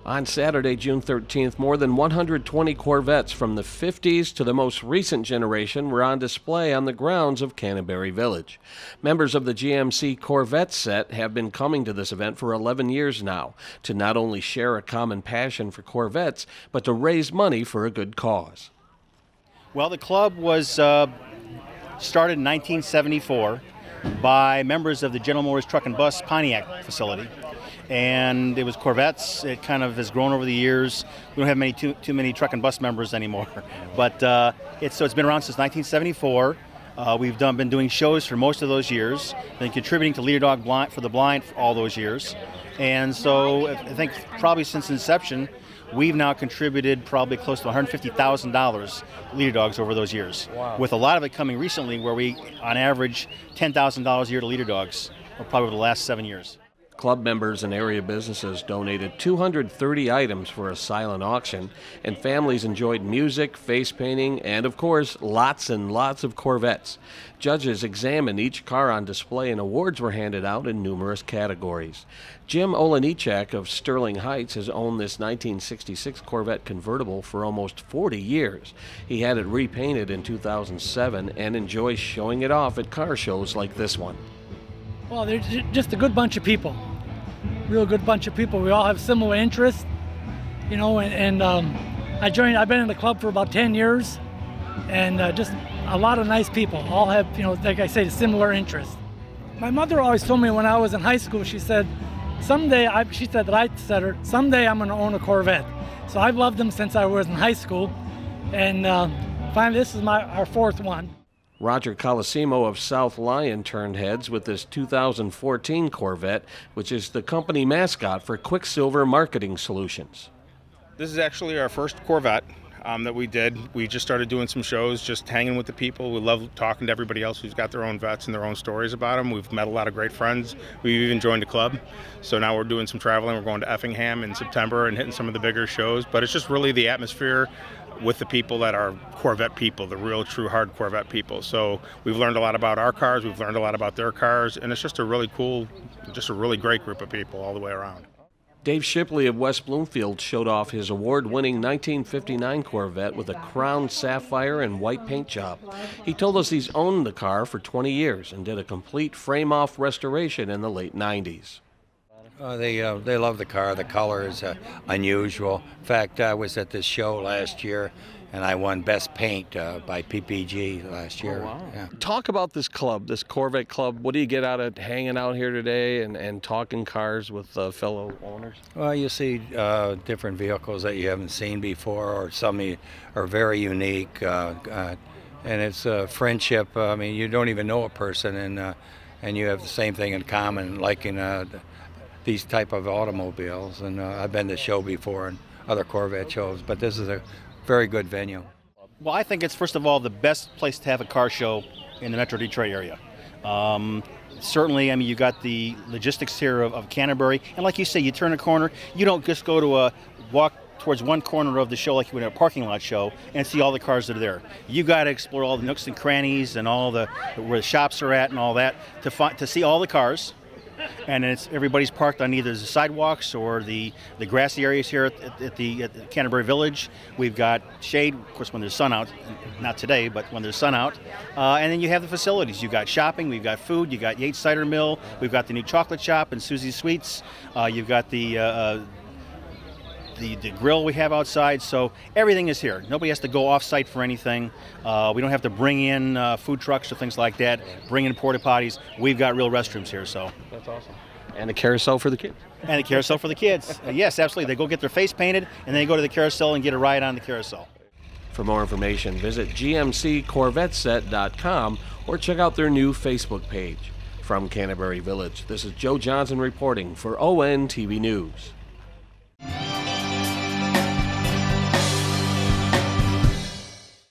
On Saturday, June 13th, more than 120 Corvettes from the 50s to the most recent generation were on display on the grounds of Canterbury Village. Members of the GMC Corvette Set have been coming to this event for 11 years now to not only share a common passion for Corvettes, but to raise money for a good cause. Well, the club was started in 1974 by members of the General Motors Truck and Bus Pontiac facility. And it was Corvettes. It kind of has grown over the years. We don't have too many truck and bus members anymore, but it's been around since 1974. We've been doing shows for most of those years, been contributing to Leader Dog for the Blind for all those years, and so I think probably since inception, we've now contributed probably close to $150,000 Leader Dogs over those years. Wow. With a lot of it coming recently, where we on average $10,000 a year to Leader Dogs, probably over the last 7 years. Club members and area businesses donated 230 items for a silent auction, and families enjoyed music, face painting, and of course, lots and lots of Corvettes. Judges examined each car on display and awards were handed out in numerous categories. Jim Olenichak of Sterling Heights has owned this 1966 Corvette convertible for almost 40 years. He had it repainted in 2007 and enjoys showing it off at car shows like this one. Well, they're just a good bunch of people, real good bunch of people. We all have similar interests, you know, and I've been in the club for about 10 years, and just a lot of nice people, all have, you know, like I say, similar interests. My mother always told me when I was in high school, she said, someday I'm going to own a Corvette. So I've loved them since I was in high school, and finally this is our fourth one. Roger Colosimo of South Lyon turned heads with this 2014 Corvette, which is the company mascot for Quicksilver Marketing Solutions. This is actually our first Corvette that we did. We just started doing some shows, just hanging with the people. We love talking to everybody else who's got their own vets and their own stories about them. We've met a lot of great friends. We've even joined a club. So now we're doing some traveling. We're going to Effingham in September and hitting some of the bigger shows. But it's just really the atmosphere with the people that are Corvette people, the real true hard Corvette people. So we've learned a lot about our cars, we've learned a lot about their cars, and it's just a really cool, just a really great group of people all the way around. Dave Shipley of West Bloomfield showed off his award-winning 1959 Corvette with a crown sapphire and white paint job. He told us he's owned the car for 20 years and did a complete frame-off restoration in the late 90s. They love the car. The color is unusual. In fact, I was at this show last year, and I won Best Paint by PPG last year. Oh, wow. Yeah. Talk about this club, this Corvette club. What do you get out of hanging out here today and talking cars with fellow owners? Well, you see different vehicles that you haven't seen before, or some are very unique, and it's a friendship. I mean, you don't even know a person, and you have the same thing in common, liking these type of automobiles. And I've been to the show before and other Corvette shows, but this is a very good venue. Well, I think it's, first of all, the best place to have a car show in the Metro Detroit area. Certainly, I mean, you got the logistics here of Canterbury, and like you say, you turn a corner, you don't just go to walk towards one corner of the show like you would at a parking lot show and see all the cars that are there. You got to explore all the nooks and crannies and all where the shops are at and all that to see all the cars. And everybody's parked on either the sidewalks or the grassy areas here at the Canterbury Village. We've got shade, of course, when there's sun out, not today, but when there's sun out. And then you have the facilities. You've got shopping, we've got food, you've got Yates Cider Mill, we've got the new chocolate shop and Susie's Sweets. You've got the grill we have outside, so everything is here. Nobody has to go off-site for anything. We don't have to bring in food trucks or things like that, bring in porta potties. We've got real restrooms here, so. That's awesome. And the carousel for the kids. And the carousel for the kids. Yes, absolutely. They go get their face painted, and then they go to the carousel and get a ride on the carousel. For more information, visit gmccorvetteset.com or check out their new Facebook page. From Canterbury Village, this is Joe Johnson reporting for ONTV News.